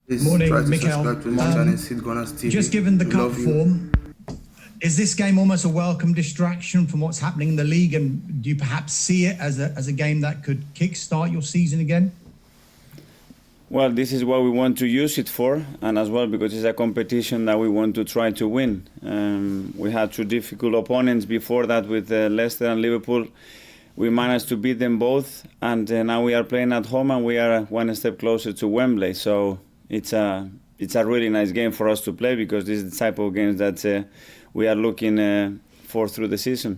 Please try Morning, to Mikel. subscribe to this channel, Sid Gunners TV. Just given the We cup love you. form, is this game almost a welcome distraction from what's happening in the league? And do you perhaps see it as a game that could kickstart your season again? Well, this is what we want to use it for, and as well because it's a competition that we want to try to win. We had two difficult opponents before that with Leicester and Liverpool. We managed to beat them both, and now we are playing at home, and we are one step closer to Wembley. So it's a really nice game for us to play, because this is the type of games that we are looking for through the season.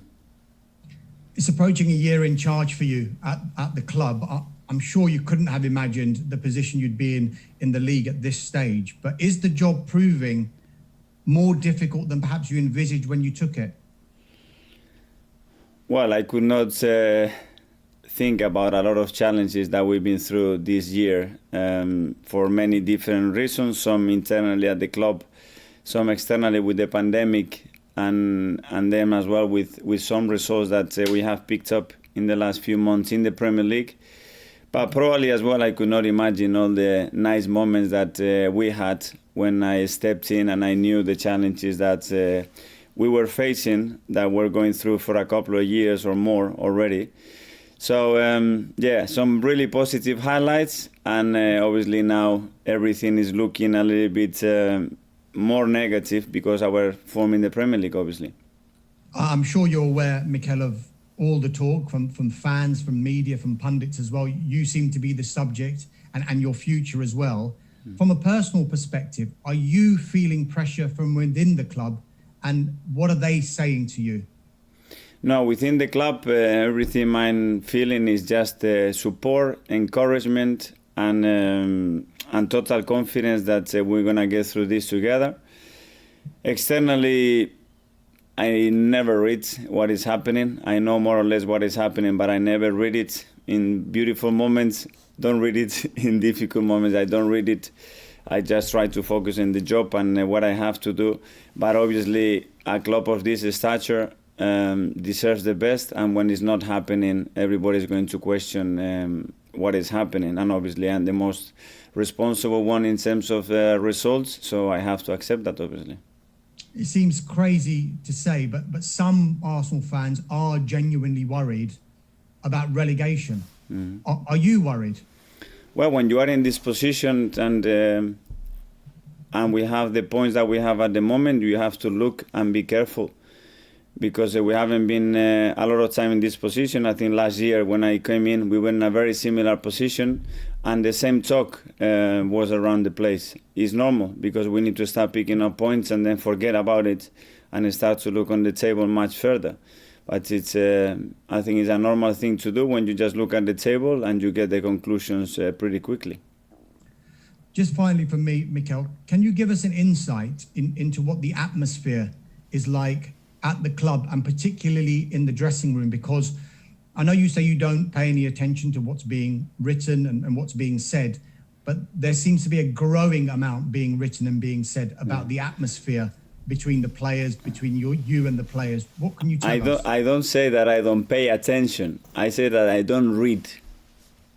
It's approaching a year in charge for you at the club. I'm sure you couldn't have imagined the position you'd be in the league at this stage. But is the job proving more difficult than perhaps you envisaged when you took it? Well, I could not think about a lot of challenges that we've been through this year for many different reasons, some internally at the club, some externally with the pandemic, and then as well with some results that we have picked up in the last few months in the Premier League. But probably as well, I could not imagine all the nice moments that we had when I stepped in and I knew the challenges that we were facing, that we're going through for a couple of years or more already. So yeah, some really positive highlights, and obviously now everything is looking a little bit more negative because of our form in the Premier League, obviously. I'm sure you're aware, Mikel, of all the talk from fans, from media, from pundits as well. You seem to be the subject, and your future as well. From a personal perspective, are you feeling pressure from within the club, and what are they saying to you? No, within the club, everything I'm feeling is just support, encouragement, and total confidence that we're going to get through this together. Externally, I never read what is happening. I know more or less what is happening, but I never read it in beautiful moments. Don't read it in difficult moments. I don't read it. I just try to focus on the job and what I have to do. But obviously, a club of this stature deserves the best. And when it's not happening, everybody's going to question what is happening. And obviously, I'm the most responsible one in terms of results. So I have to accept that, obviously. It seems crazy to say, but some Arsenal fans are genuinely worried about relegation. Are you worried? Well, when you are in this position and we have the points that we have at the moment, you have to look and be careful, because we haven't been a lot of time in this position. I think last year when I came in, we were in a very similar position, and the same talk was around the place. It's normal, because we need to start picking up points and then forget about it and start to look on the table much further. But it's, I think it's a normal thing to do when you just look at the table and you get the conclusions pretty quickly. Just finally from me, Mikel, can you give us an insight into what the atmosphere is like at the club, and particularly in the dressing room? Because I know you say you don't pay any attention to what's being written and what's being said, but there seems to be a growing amount being written and being said about the atmosphere between the players, between you and the players. What can you tell us? I don't say that I don't pay attention. I say that I don't read.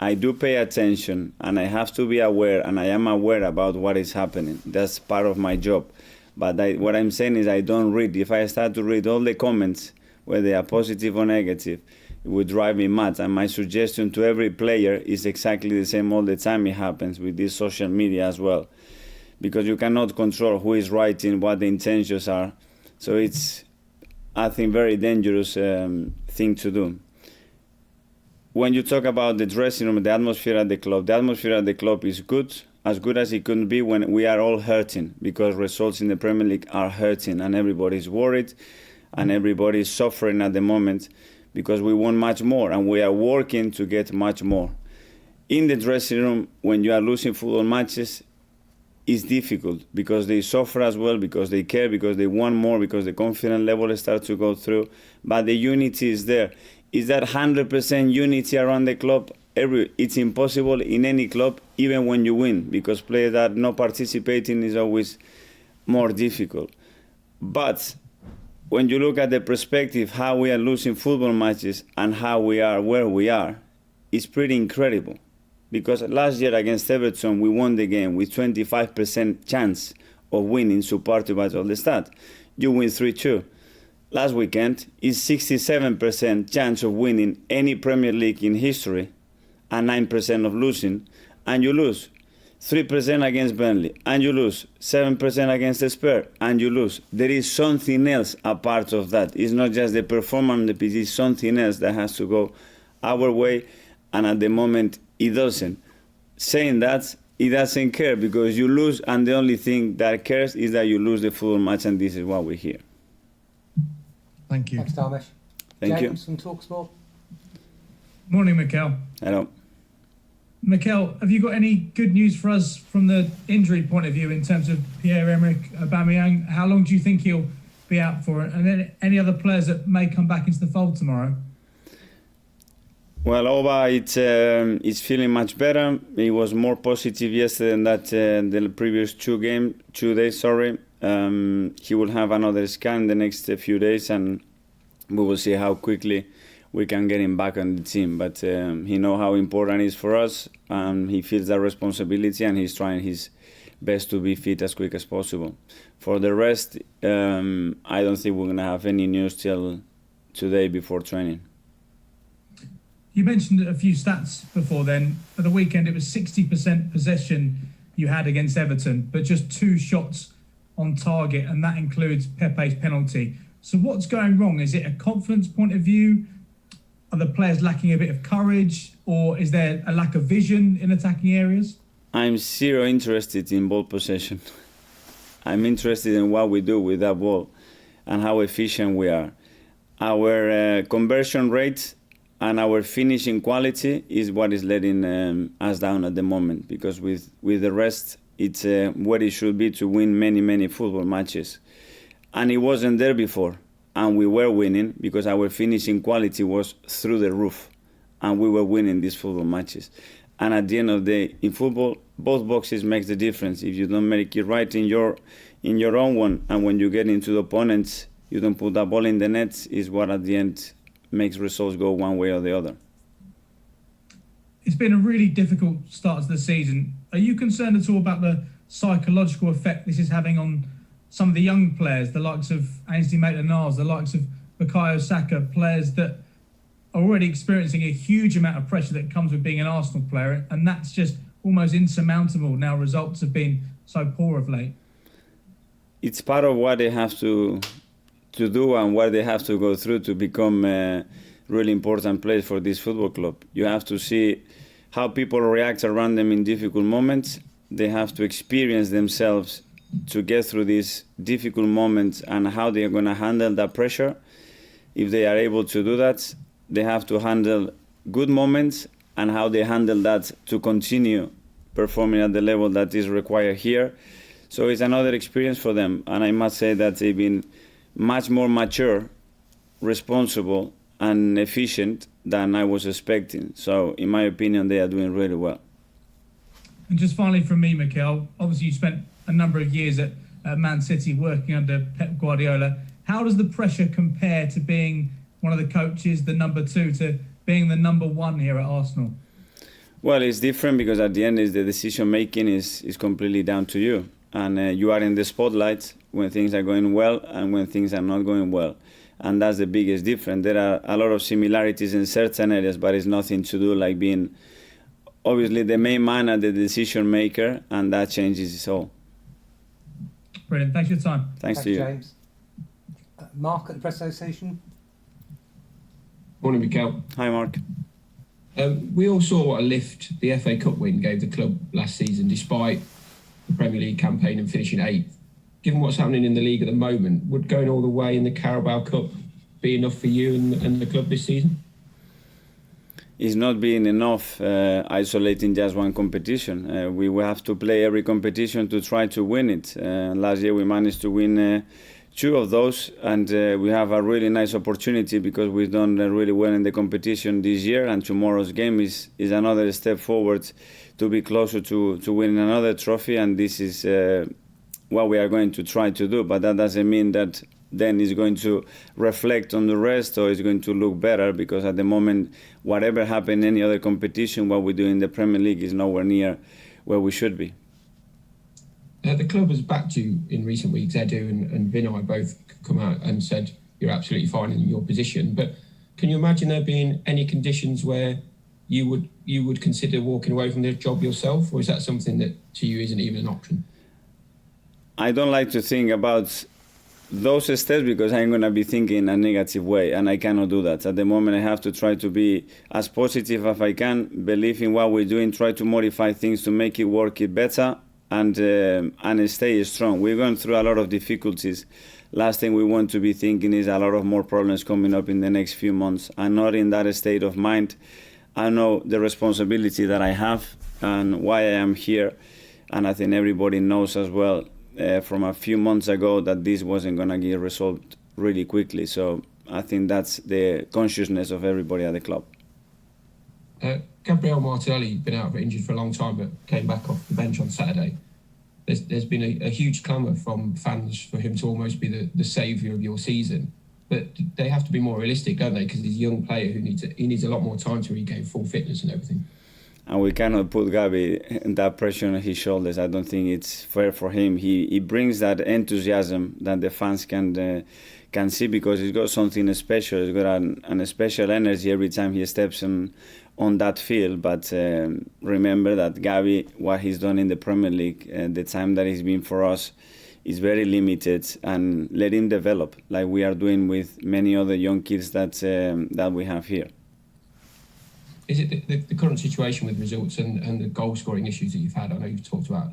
I do pay attention, and I have to be aware, and I am aware about what is happening. That's part of my job. But what I'm saying is I don't read. If I start to read all the comments, whether they are positive or negative, it would drive me mad. And my suggestion to every player is exactly the same all the time. It happens with this social media as well, because you cannot control who is writing, what the intentions are. So it's, I think, very dangerous thing to do. When you talk about the dressing room, the atmosphere at the club is good, as good as it could be when we are all hurting, because results in the Premier League are hurting and everybody's worried and everybody's suffering at the moment, because we want much more and we are working to get much more. In the dressing room, when you are losing football matches, it's difficult, because they suffer as well, because they care, because they want more, because the confidence level starts to go through, but the unity is there. Is that 100% unity around the club? It's impossible in any club, even when you win, because players that are not participating is always more difficult. But when you look at the perspective, how we are losing football matches and how we are where we are, it's pretty incredible. Because last year against Everton, we won the game with 25% chance of winning, supported by all the stat. You win 3-2. Last weekend is 67% chance of winning any Premier League in history and 9% of losing, and you lose 3% against Burnley, and you lose 7% against the Spurs, and you lose. There is something else apart of that. It's not just the performance on the pitch, it's something else that has to go our way, and at the moment it doesn't. Saying that, it doesn't care because you lose, and the only thing that cares is that you lose the football match, and this is why we're here. Thank you. Thanks, Dharmesh. Thank James you. from Talksport. Morning, Mikel. Hello. Mikel, have you got any good news for us from the injury point of view in terms of Pierre-Emerick Aubameyang? How long do you think he'll be out for? And then any other players that may come back into the fold tomorrow? Well, Oba, it's feeling much better. He was more positive yesterday than that the previous 2 days. He will have another scan the next few days, and we will see how quickly we can get him back on the team. But he knows how important it is for us, and he feels that responsibility, and he's trying his best to be fit as quick as possible. For the rest, I don't think we're going to have any news till today before training. You mentioned a few stats before then. For the weekend, it was 60% possession you had against Everton, but just 2 shots on target, and that includes Pepe's penalty. So what's going wrong? Is it a confidence point of view? Are the players lacking a bit of courage, or is there a lack of vision in attacking areas? I'm zero interested in ball possession. I'm interested in what we do with that ball and how efficient we are. Our conversion rate and our finishing quality is what is letting us down at the moment, because with the rest, it's where it should be to win many football matches. And it wasn't there before, and we were winning because our finishing quality was through the roof, and we were winning these football matches. And at the end of the day, in football, both boxes makes the difference. If you don't make it right in your own one, and when you get into the opponents, you don't put that ball in the net, is what at the end makes results go one way or the other. It's been a really difficult start to the season. Are you concerned at all about the psychological effect this is having on some of the young players, the likes of Ainsley Maitland-Niles, the likes of Bukayo Saka, players that are already experiencing a huge amount of pressure that comes with being an Arsenal player, and that's just almost insurmountable now results have been so poor of late? It's part of what they have to do and what they have to go through to become really important players for this football club. You have to see how people react around them in difficult moments. They have to experience themselves to get through these difficult moments and how they are going to handle that pressure. If they are able to do that, they have to handle good moments and how they handle that to continue performing at the level that is required here. So it's another experience for them, and I must say that they've been much more mature, responsible and efficient than I was expecting. So in my opinion, they are doing really well. And just finally from me, Mikel, obviously you spent a number of years at Man City working under Pep Guardiola. How does the pressure compare to being one of the coaches, the number 2, to being the number 1 here at Arsenal? Well, it's different because at the end the decision making is completely down to you. And you are in the spotlight when things are going well and when things are not going well. And that's the biggest difference. There are a lot of similarities in certain areas, but it's nothing to do like being obviously the main man and the decision maker, and that changes it all. Brilliant. Thanks for your time. Thanks to you. James. Mark at the Press Association. Morning, Mikel. Hi, Mark. We all saw what a lift the FA Cup win gave the club last season, despite the Premier League campaign and finishing 8th. Given what's happening in the league at the moment, would going all the way in the Carabao Cup be enough for you and the club this season? It's not being enough isolating just one competition. We will have to play every competition to try to win it. Last year we managed to win 2 of those, and we have a really nice opportunity because we've done really well in the competition this year, and tomorrow's game is another step forward to be closer to winning another trophy, and this is what we are going to try to do. But that doesn't mean that then it's going to reflect on the rest, or it's going to look better, because at the moment, whatever happened in any other competition, what we do in the Premier League is nowhere near where we should be. The club has backed you in recent weeks. Edu and Vinay both come out and said you're absolutely fine in your position. But can you imagine there being any conditions where you would consider walking away from the job yourself, or is that something that to you isn't even an option? I don't like to think about those steps, because I'm going to be thinking in a negative way, and I cannot do that. At the moment, I have to try to be as positive as I can, believe in what we're doing, try to modify things to make it work it better, and stay strong. We're going through a lot of difficulties. Last thing we want to be thinking is a lot of more problems coming up in the next few months. I'm not in that state of mind. I know the responsibility that I have and why I am here, and I think everybody knows as well from a few months ago that this wasn't going to get resolved really quickly. So I think that's the consciousness of everybody at the club. Gabriel Martinelli been out injured for a long time, but came back off the bench on Saturday. There's been a huge clamour from fans for him to almost be the saviour of your season. But they have to be more realistic, don't they? Because he's a young player who needs a lot more time to regain full fitness and everything. And we cannot put Gabi that pressure on his shoulders. I don't think it's fair for him. He brings that enthusiasm that the fans can see, because he's got something special. He's got a special energy every time he steps on that field. But remember that Gabi, what he's done in the Premier League, the time that he's been for us, is very limited, and let him develop like we are doing with many other young kids that we have here. Is it the current situation with results and the goal scoring issues that you've had? I know you've talked about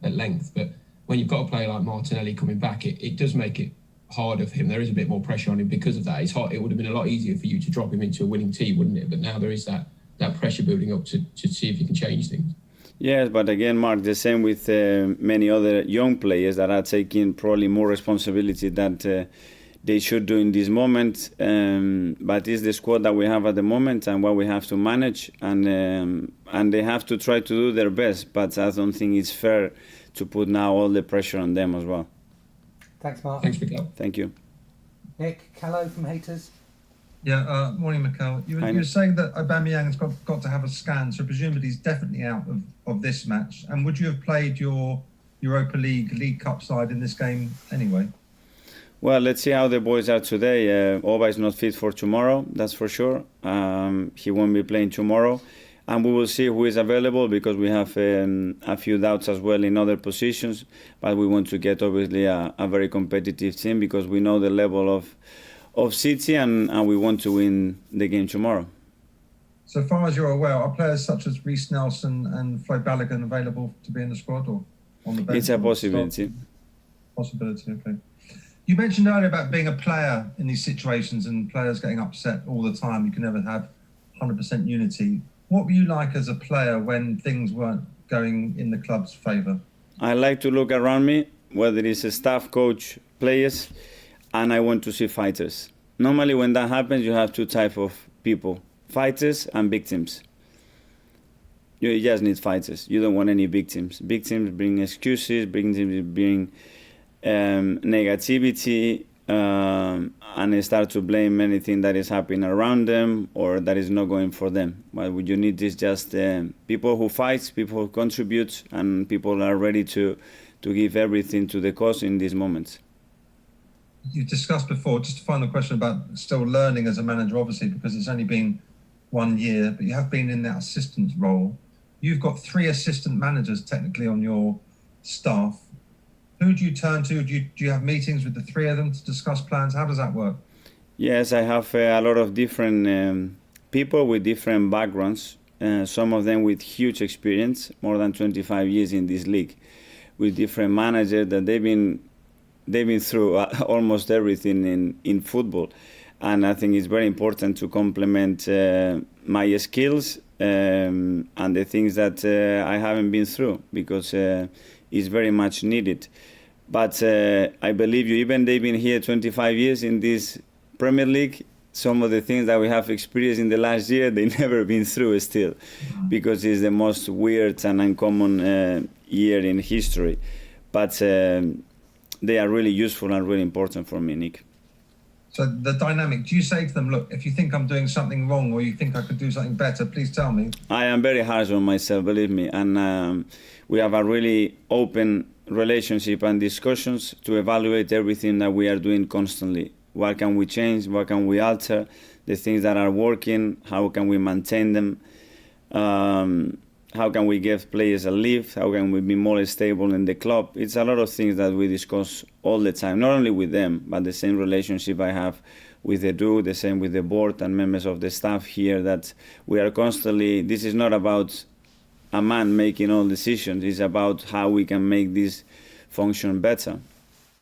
at length, but when you've got a player like Martinelli coming back, it does make it harder for him. There is a bit more pressure on him because of that. It's hard. It would have been a lot easier for you to drop him into a winning team, wouldn't it? But now there is that pressure building up to see if you can change things. Yes, but again, Mark, the same with many other young players that are taking probably more responsibility that they should do in this moment. But it's the squad that we have at the moment and what we have to manage, and they have to try to do their best. But I don't think it's fair to put now all the pressure on them as well. Thanks, Mark. Thanks, Mikel. Thank you. Nick Callow from Haters. Yeah, morning, Mikel. You were saying that Aubameyang has got to have a scan, so presumably he's definitely out of this match. And would you have played your Europa League Cup side in this game anyway? Well, let's see how the boys are today. Oba is not fit for tomorrow, that's for sure. He won't be playing tomorrow. And we will see who is available, because we have a few doubts as well in other positions. But we want to get, obviously, a very competitive team, because we know the level of City, and we want to win the game tomorrow. So far as you're aware, are players such as Reece Nelson and Flo Balogun available to be in the squad or on the bench? It's a possibility. Possibility, okay. You mentioned earlier about being a player in these situations and players getting upset all the time. You can never have 100% unity. What were you like as a player when things weren't going in the club's favour? I like to look around me, whether it's a staff, coach, players, and I want to see fighters. Normally when that happens, you have two types of people, fighters and victims. You just need fighters. You don't want any victims. Victims bring excuses, victims bring negativity, and they start to blame anything that is happening around them or that is not going for them. What you need is just people who fight, people who contribute, and people who are ready to give everything to the cause in these moments. You discussed before, just a final question about still learning as a manager, obviously, because it's only been 1 year, but you have been in that assistant role. You've got 3 assistant managers technically on your staff. Who do you turn to? Do you have meetings with the 3 of them to discuss plans? How does that work? Yes, I have a lot of different people with different backgrounds, some of them with huge experience, more than 25 years in this league, with different managers that they've been through almost everything in football. And I think it's very important to complement my skills and the things that I haven't been through, because it's very much needed. But I believe you, even they've been here 25 years in this Premier League, some of the things that we have experienced in the last year, they've never been through still, because it's the most weird and uncommon year in history. But they are really useful and really important for me, Nick. So the dynamic, do you say to them, look, if you think I'm doing something wrong or you think I could do something better, please tell me? I am very harsh on myself, believe me, and we have a really open relationship and discussions to evaluate everything that we are doing constantly. What can we change? What can we alter? The things that are working, how can we maintain them? How can we give players a lift? How can we be more stable in the club? It's a lot of things that we discuss all the time, not only with them, but the same relationship I have with Edu, the same with the board and members of the staff here, that we are constantly, this is not about a man making all decisions, it's about how we can make this function better.